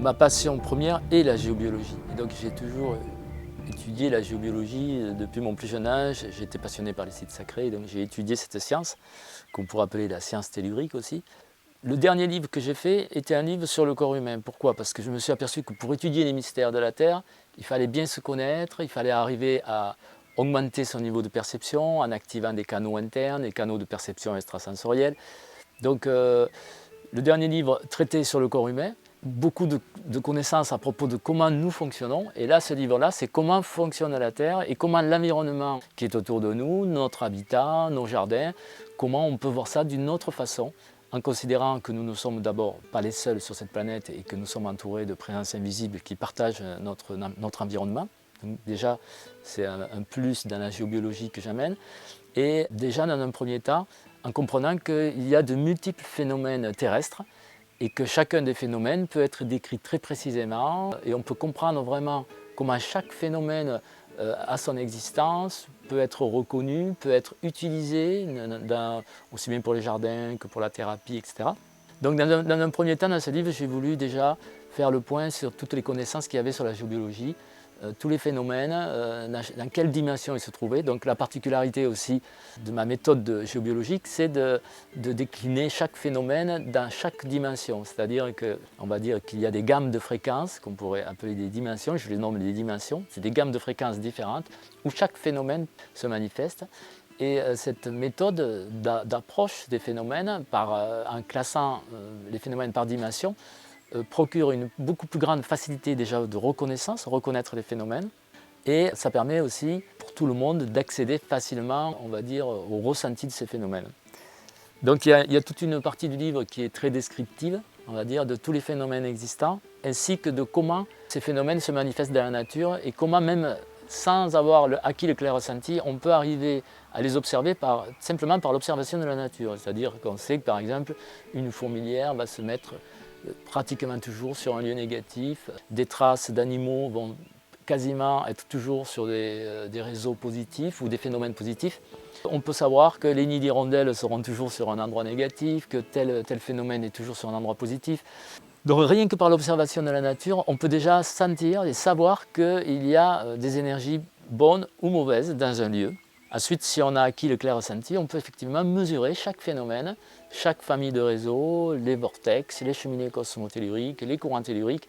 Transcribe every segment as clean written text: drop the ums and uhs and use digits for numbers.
Ma passion première est la géobiologie. Et donc j'ai toujours étudié la géobiologie depuis mon plus jeune âge. J'ai été passionné par les sites sacrés, donc j'ai étudié cette science, qu'on pourrait appeler la science tellurique aussi. Le dernier livre que j'ai fait était un livre sur le corps humain. Pourquoi? Parce que je me suis aperçu que pour étudier les mystères de la Terre, il fallait bien se connaître, il fallait arriver à augmenter son niveau de perception en activant des canaux internes, des canaux de perception extrasensorielle. Donc le dernier livre traitait sur le corps humain, beaucoup de connaissances à propos de comment nous fonctionnons. Et là, ce livre-là, c'est comment fonctionne la Terre et comment l'environnement qui est autour de nous, notre habitat, nos jardins, comment on peut voir ça d'une autre façon, en considérant que nous ne sommes d'abord pas les seuls sur cette planète et que nous sommes entourés de présences invisibles qui partagent notre environnement. Donc déjà, c'est un plus dans la géobiologie que j'amène. Et déjà, dans un premier temps, en comprenant qu'il y a de multiples phénomènes terrestres et que chacun des phénomènes peut être décrit très précisément et on peut comprendre vraiment comment chaque phénomène a son existence, peut être reconnu, peut être utilisé, aussi bien pour les jardins que pour la thérapie, etc. Donc dans un premier temps, dans ce livre, j'ai voulu déjà faire le point sur toutes les connaissances qu'il y avait sur la géobiologie, tous les phénomènes, dans quelle dimension ils se trouvaient. Donc la particularité aussi de ma méthode géobiologique, c'est de décliner chaque phénomène dans chaque dimension. C'est-à-dire qu'on va dire qu'il y a des gammes de fréquences, qu'on pourrait appeler des dimensions, je les nomme des dimensions, c'est des gammes de fréquences différentes où chaque phénomène se manifeste. Et cette méthode d'approche des phénomènes, en classant les phénomènes par dimension, procure une beaucoup plus grande facilité déjà de reconnaissance, reconnaître les phénomènes. Et ça permet aussi pour tout le monde d'accéder facilement, on va dire, au ressenti de ces phénomènes. Donc il y a toute une partie du livre qui est très descriptive, on va dire, de tous les phénomènes existants, ainsi que de comment ces phénomènes se manifestent dans la nature et comment même sans avoir acquis le clair ressenti, on peut arriver à les observer simplement par l'observation de la nature. C'est-à-dire qu'on sait que par exemple, une fourmilière va se mettre pratiquement toujours sur un lieu négatif. Des traces d'animaux vont quasiment être toujours sur des réseaux positifs ou des phénomènes positifs. On peut savoir que les nids d'hirondelles seront toujours sur un endroit négatif, que tel phénomène est toujours sur un endroit positif. Donc rien que par l'observation de la nature, on peut déjà sentir et savoir qu'il y a des énergies bonnes ou mauvaises dans un lieu. Ensuite, si on a acquis le clair ressenti, on peut effectivement mesurer chaque phénomène, chaque famille de réseaux, les vortex, les cheminées cosmotelluriques, les courants telluriques,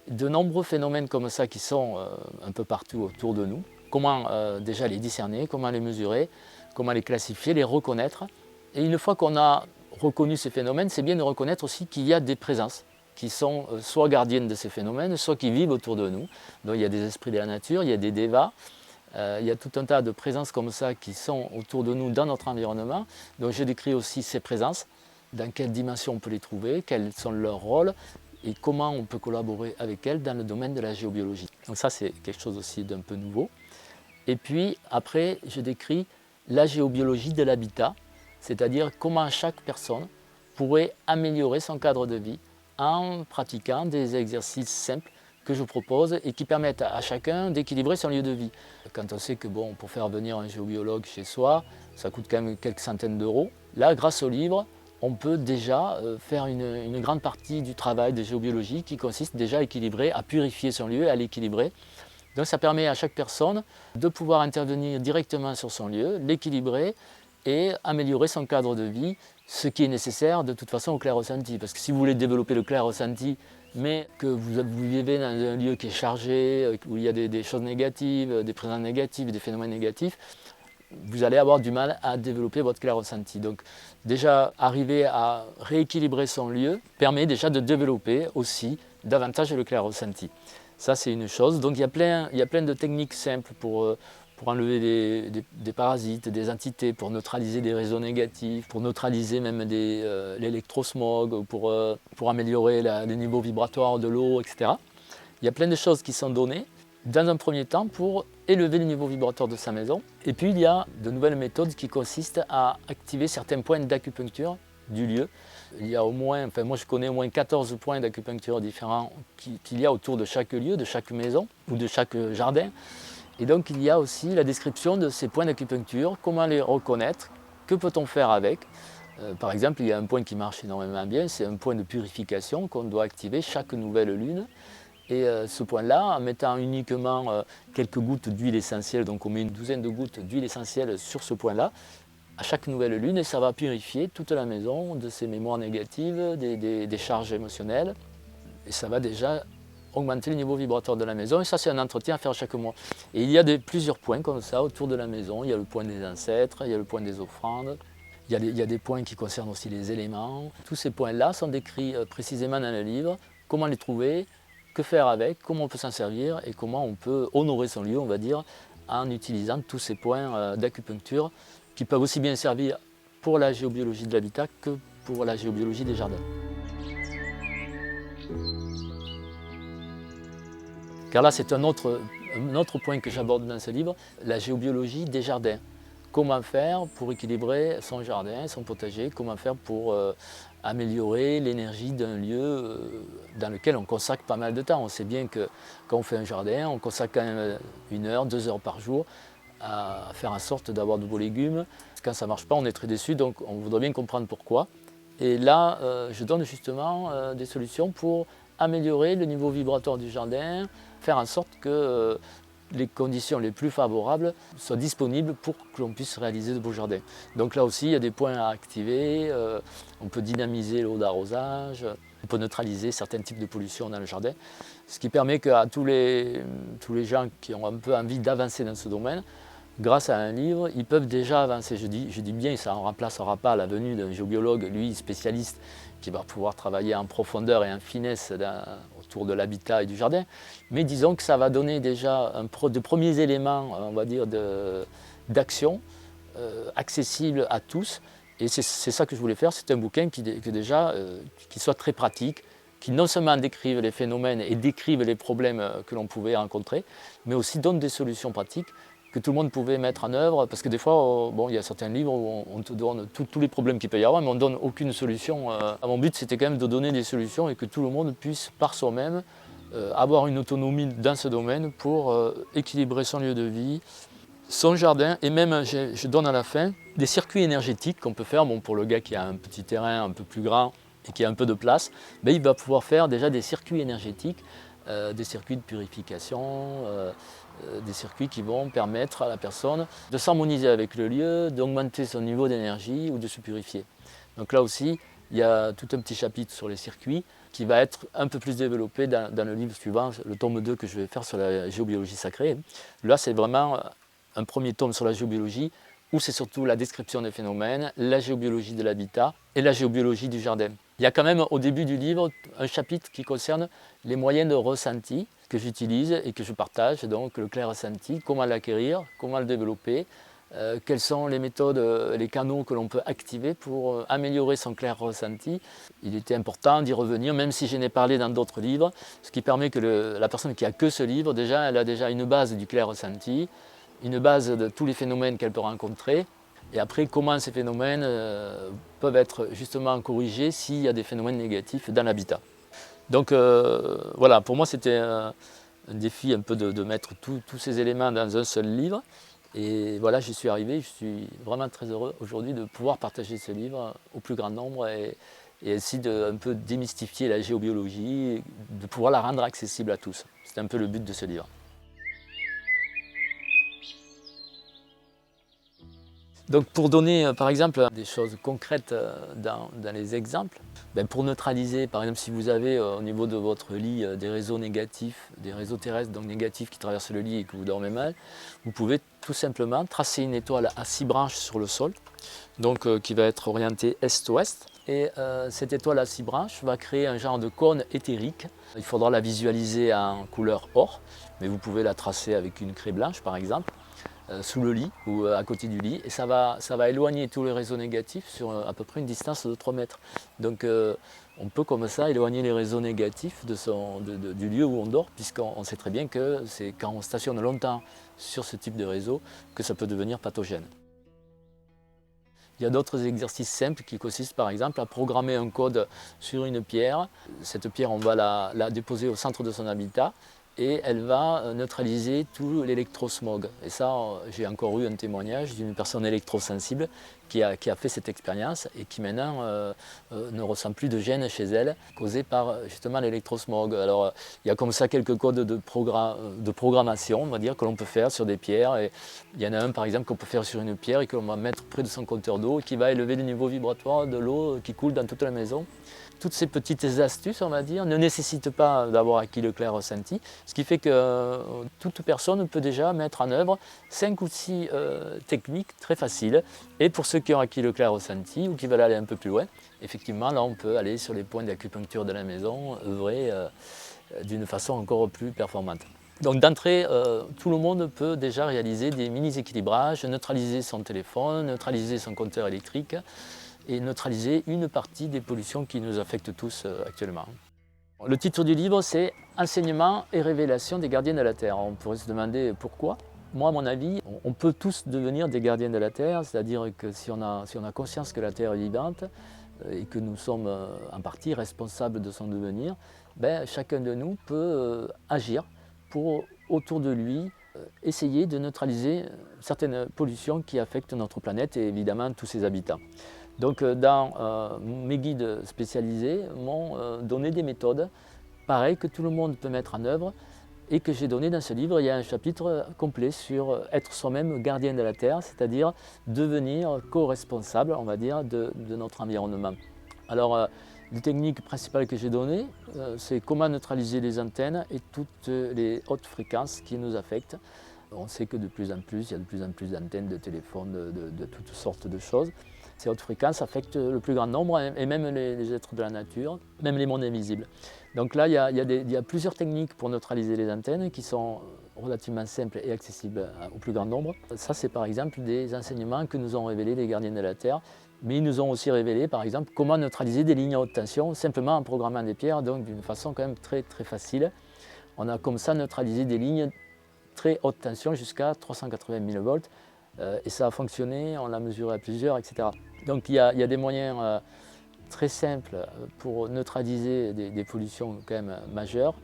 de nombreux phénomènes comme ça qui sont un peu partout autour de nous. Comment déjà les discerner, comment les mesurer, comment les classifier, les reconnaître. Et une fois qu'on a reconnu ces phénomènes, c'est bien de reconnaître aussi qu'il y a des présences qui sont soit gardiennes de ces phénomènes, soit qui vivent autour de nous. Donc il y a des esprits de la nature, il y a des devas, il y a tout un tas de présences comme ça qui sont autour de nous dans notre environnement. Donc je décris aussi ces présences, dans quelle dimension on peut les trouver, quels sont leurs rôles et comment on peut collaborer avec elles dans le domaine de la géobiologie. Donc ça c'est quelque chose aussi d'un peu nouveau. Et puis après je décris la géobiologie de l'habitat, c'est-à-dire comment chaque personne pourrait améliorer son cadre de vie en pratiquant des exercices simples que je propose et qui permettent à chacun d'équilibrer son lieu de vie. Quand on sait que bon, pour faire venir un géobiologue chez soi, ça coûte quand même quelques centaines d'euros, là, grâce au livre, on peut déjà faire une grande partie du travail de géobiologie qui consiste déjà à équilibrer, à purifier son lieu, à l'équilibrer. Donc ça permet à chaque personne de pouvoir intervenir directement sur son lieu, l'équilibrer et améliorer son cadre de vie, ce qui est nécessaire de toute façon au clair ressenti. Parce que si vous voulez développer le clair ressenti, mais que vous vivez dans un lieu qui est chargé, où il y a des choses négatives, des présences négatives, des phénomènes négatifs, vous allez avoir du mal à développer votre clair ressenti. Donc déjà arriver à rééquilibrer son lieu permet déjà de développer aussi davantage le clair ressenti. Ça c'est une chose. Donc il y a plein de techniques simples pour enlever des parasites, des entités, pour neutraliser des réseaux négatifs, pour neutraliser même l'électrosmog, pour améliorer le niveau vibratoire de l'eau, etc. Il y a plein de choses qui sont données dans un premier temps pour élever le niveau vibratoire de sa maison. Et puis il y a de nouvelles méthodes qui consistent à activer certains points d'acupuncture du lieu. Il y a moi je connais au moins 14 points d'acupuncture différents qu'il y a autour de chaque lieu, de chaque maison ou de chaque jardin. Et donc il y a aussi la description de ces points d'acupuncture, comment les reconnaître, que peut-on faire avec, Par exemple, il y a un point qui marche énormément bien, c'est un point de purification qu'on doit activer chaque nouvelle lune. Et ce point-là, en mettant uniquement quelques gouttes d'huile essentielle, donc on met une douzaine de gouttes d'huile essentielle sur ce point-là, à chaque nouvelle lune, et ça va purifier toute la maison de ses mémoires négatives, des charges émotionnelles. Et ça va déjà augmenter le niveau vibratoire de la maison. Et ça, c'est un entretien à faire chaque mois. Et il y a plusieurs points comme ça autour de la maison. Il y a le point des ancêtres, il y a le point des offrandes. Il y a des points qui concernent aussi les éléments. Tous ces points-là sont décrits précisément dans le livre. Comment les trouver, que faire avec, comment on peut s'en servir et comment on peut honorer son lieu, on va dire, en utilisant tous ces points d'acupuncture qui peuvent aussi bien servir pour la géobiologie de l'habitat que pour la géobiologie des jardins. Car là, c'est un autre point que j'aborde dans ce livre, la géobiologie des jardins. Comment faire pour équilibrer son jardin, son potager, comment faire pour améliorer l'énergie d'un lieu dans lequel on consacre pas mal de temps. On sait bien que quand on fait un jardin, on consacre quand même 1 heure, 2 heures par jour à faire en sorte d'avoir de beaux légumes. Quand ça ne marche pas, on est très déçu, donc on voudrait bien comprendre pourquoi. Et là, je donne justement des solutions pour améliorer le niveau vibratoire du jardin, faire en sorte que les conditions les plus favorables soient disponibles pour que l'on puisse réaliser de beaux jardins. Donc là aussi, il y a des points à activer, on peut dynamiser l'eau d'arrosage, on peut neutraliser certains types de pollution dans le jardin, ce qui permet qu'à tous les gens qui ont un peu envie d'avancer dans ce domaine, grâce à un livre, ils peuvent déjà avancer. Je dis bien, ça ne remplacera pas la venue d'un géobiologue, lui spécialiste, qui va pouvoir travailler en profondeur et en finesse autour de l'habitat et du jardin. Mais disons que ça va donner déjà de premiers éléments, on va dire, d'action accessibles à tous. Et c'est ça que je voulais faire. C'est un bouquin qui soit très pratique, qui non seulement décrive les phénomènes et décrive les problèmes que l'on pouvait rencontrer, mais aussi donne des solutions pratiques que tout le monde pouvait mettre en œuvre, parce que des fois, il y a certains livres où on te donne tous les problèmes qu'il peut y avoir, mais on ne donne aucune solution. Mon but, c'était quand même de donner des solutions et que tout le monde puisse, par soi-même, avoir une autonomie dans ce domaine pour équilibrer son lieu de vie, son jardin, et même, je donne à la fin, des circuits énergétiques qu'on peut faire. Bon, pour le gars qui a un petit terrain un peu plus grand et qui a un peu de place, il va pouvoir faire déjà des circuits énergétiques, des circuits de purification, des circuits qui vont permettre à la personne de s'harmoniser avec le lieu, d'augmenter son niveau d'énergie ou de se purifier. Donc là aussi, il y a tout un petit chapitre sur les circuits qui va être un peu plus développé dans le livre suivant, le tome 2 que je vais faire sur la géobiologie sacrée. Là, c'est vraiment un premier tome sur la géobiologie où c'est surtout la description des phénomènes, la géobiologie de l'habitat et la géobiologie du jardin. Il y a quand même au début du livre un chapitre qui concerne les moyens de ressenti que j'utilise et que je partage, donc le clair ressenti, comment l'acquérir, comment le développer, quelles sont les méthodes, les canaux que l'on peut activer pour améliorer son clair ressenti. Il était important d'y revenir, même si je n'ai parlé dans d'autres livres, ce qui permet que la personne qui a que ce livre, déjà, elle a déjà une base du clair ressenti, une base de tous les phénomènes qu'elle peut rencontrer, et après comment ces phénomènes peuvent être justement corrigés s'il y a des phénomènes négatifs dans l'habitat. Donc voilà, pour moi c'était un défi un peu de mettre tous ces éléments dans un seul livre. Et voilà, j'y suis arrivé, je suis vraiment très heureux aujourd'hui de pouvoir partager ce livre au plus grand nombre et ainsi de un peu démystifier la géobiologie, de pouvoir la rendre accessible à tous. C'est un peu le but de ce livre. Donc pour donner par exemple des choses concrètes dans les exemples, pour neutraliser, par exemple si vous avez au niveau de votre lit des réseaux négatifs, des réseaux terrestres donc négatifs qui traversent le lit et que vous dormez mal, vous pouvez tout simplement tracer une étoile à 6 branches sur le sol, donc qui va être orientée est-ouest. Et cette étoile à 6 branches va créer un genre de cône éthérique. Il faudra la visualiser en couleur or, mais vous pouvez la tracer avec une craie blanche par exemple, sous le lit ou à côté du lit, et ça va éloigner tous les réseaux négatifs sur à peu près une distance de 3 mètres. Donc on peut comme ça éloigner les réseaux négatifs du lieu où on dort, puisqu'on sait très bien que c'est quand on stationne longtemps sur ce type de réseau que ça peut devenir pathogène. Il y a d'autres exercices simples qui consistent par exemple à programmer un code sur une pierre. Cette pierre, on va la déposer au centre de son habitat et elle va neutraliser tout l'électrosmog. Et ça, j'ai encore eu un témoignage d'une personne électrosensible qui a fait cette expérience et qui maintenant ne ressent plus de gêne chez elle, causée par justement l'électrosmog. Alors il y a comme ça quelques codes de programmation, on va dire, que l'on peut faire sur des pierres. Et il y en a un par exemple qu'on peut faire sur une pierre et que l'on va mettre près de son compteur d'eau et qui va élever le niveau vibratoire de l'eau qui coule dans toute la maison. Toutes ces petites astuces, on va dire, ne nécessitent pas d'avoir acquis le clair ressenti, ce qui fait que toute personne peut déjà mettre en œuvre 5 ou 6 techniques très faciles. Et pour ceux qui ont acquis le clair ressenti ou qui veulent aller un peu plus loin, effectivement, là on peut aller sur les points d'acupuncture de la maison, œuvrer d'une façon encore plus performante. Donc d'entrée, tout le monde peut déjà réaliser des mini-équilibrages, neutraliser son téléphone, neutraliser son compteur électrique, et neutraliser une partie des pollutions qui nous affectent tous actuellement. Le titre du livre, c'est « Enseignement et révélation des gardiens de la Terre ». On pourrait se demander pourquoi. Moi, à mon avis, on peut tous devenir des gardiens de la Terre, c'est-à-dire que si on a conscience que la Terre est vivante et que nous sommes en partie responsables de son devenir, ben, chacun de nous peut agir pour, autour de lui, essayer de neutraliser certaines pollutions qui affectent notre planète et évidemment tous ses habitants. Donc dans mes guides spécialisés m'ont donné des méthodes, pareilles que tout le monde peut mettre en œuvre et que j'ai donné dans ce livre. Il y a un chapitre complet sur être soi-même gardien de la Terre, c'est-à-dire devenir co-responsable, on va dire, de notre environnement. Alors les techniques principales que j'ai données, c'est comment neutraliser les antennes et toutes les hautes fréquences qui nous affectent. On sait que de plus en plus, il y a de plus en plus d'antennes, de téléphones, de toutes sortes de choses. Ces hautes fréquences affectent le plus grand nombre et même les êtres de la nature, même les mondes invisibles. Donc là, il y a plusieurs techniques pour neutraliser les antennes qui sont relativement simples et accessibles au plus grand nombre. Ça, c'est par exemple des enseignements que nous ont révélés les gardiens de la Terre. Mais ils nous ont aussi révélé, par exemple, comment neutraliser des lignes à haute tension simplement en programmant des pierres, donc d'une façon quand même très facile. On a comme ça neutralisé des lignes très haute tension jusqu'à 380 000 volts. Et ça a fonctionné, on l'a mesuré à plusieurs, etc. Donc il y a des moyens très simples pour neutraliser des pollutions quand même majeures.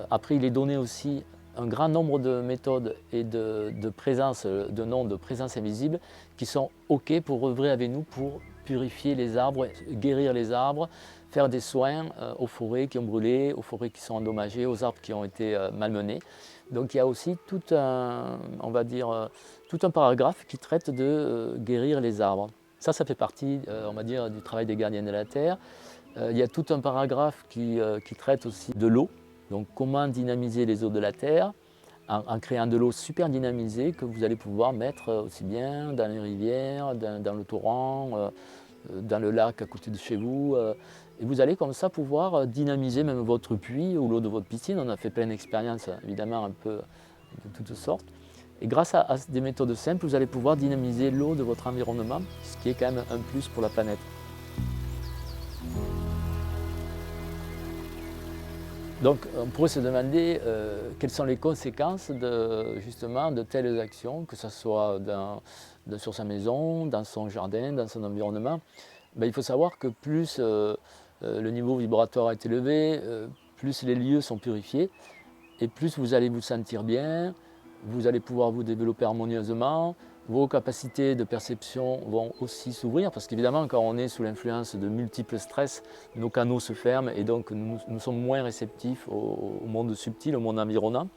Après, il est donné aussi un grand nombre de méthodes et de présence, de noms de présence invisible qui sont OK pour œuvrer avec nous pour purifier les arbres, guérir les arbres, faire des soins aux forêts qui ont brûlé, aux forêts qui sont endommagées, aux arbres qui ont été malmenés. Donc il y a aussi tout un, on va dire, tout un paragraphe qui traite de guérir les arbres. Ça fait partie, on va dire, du travail des gardiens de la Terre. Il y a tout un paragraphe qui traite aussi de l'eau. Donc comment dynamiser les eaux de la Terre en créant de l'eau super dynamisée que vous allez pouvoir mettre aussi bien dans les rivières, dans le torrent, dans le lac à côté de chez vous. Et vous allez comme ça pouvoir dynamiser même votre puits ou l'eau de votre piscine. On a fait plein d'expériences évidemment un peu de toutes sortes. Et grâce à des méthodes simples, vous allez pouvoir dynamiser l'eau de votre environnement, ce qui est quand même un plus pour la planète. Donc on pourrait se demander quelles sont les conséquences justement de telles actions, que ce soit sur sa maison, dans son jardin, dans son environnement. Ben, il faut savoir que plus le niveau vibratoire est élevé, plus les lieux sont purifiés et plus vous allez vous sentir bien, vous allez pouvoir vous développer harmonieusement, vos capacités de perception vont aussi s'ouvrir parce qu'évidemment quand on est sous l'influence de multiples stress, nos canaux se ferment et donc nous sommes moins réceptifs au monde subtil, au monde environnant.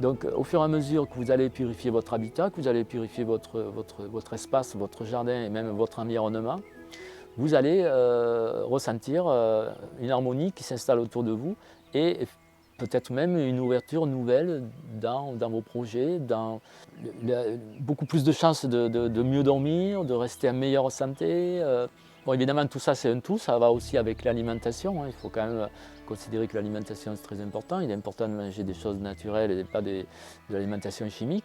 Donc au fur et à mesure que vous allez purifier votre habitat, que vous allez purifier votre espace, votre jardin et même votre environnement, vous allez ressentir une harmonie qui s'installe autour de vous et peut-être même une ouverture nouvelle dans vos projets, beaucoup plus de chances de mieux dormir, de rester en meilleure santé. Bon, évidemment, tout ça, c'est un tout, ça va aussi avec l'alimentation. Il faut quand même considérer que l'alimentation, c'est très important. Il est important de manger des choses naturelles et pas de l'alimentation chimique.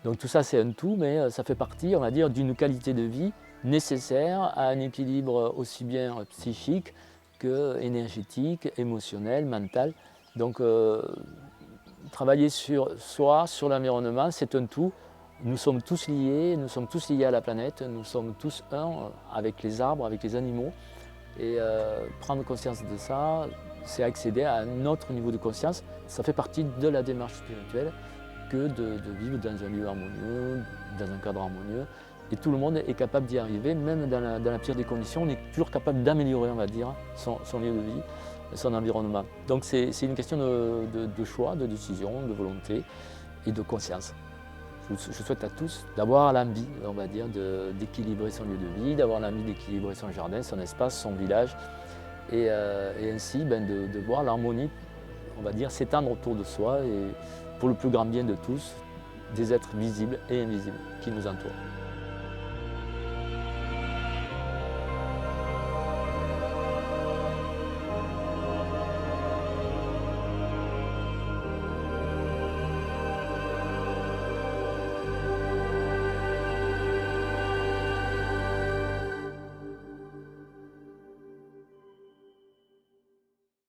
Donc tout ça, c'est un tout, mais ça fait partie, on va dire, d'une qualité de vie nécessaire à un équilibre aussi bien psychique qu'énergétique, émotionnel, mental. Donc travailler sur soi, sur l'environnement, c'est un tout. Nous sommes tous liés à la planète, nous sommes tous un avec les arbres, avec les animaux. Et prendre conscience de ça, c'est accéder à un autre niveau de conscience. Ça fait partie de la démarche spirituelle que de vivre dans un lieu harmonieux, dans un cadre harmonieux. Et tout le monde est capable d'y arriver, même dans la pire des conditions, on est toujours capable d'améliorer, on va dire, son lieu de vie, son environnement. Donc c'est une question de choix, de décision, de volonté et de conscience. Je souhaite à tous d'avoir l'envie, on va dire, d'équilibrer son lieu de vie, d'avoir l'envie d'équilibrer son jardin, son espace, son village, et ainsi de voir l'harmonie, on va dire, s'étendre autour de soi, et pour le plus grand bien de tous, des êtres visibles et invisibles qui nous entourent.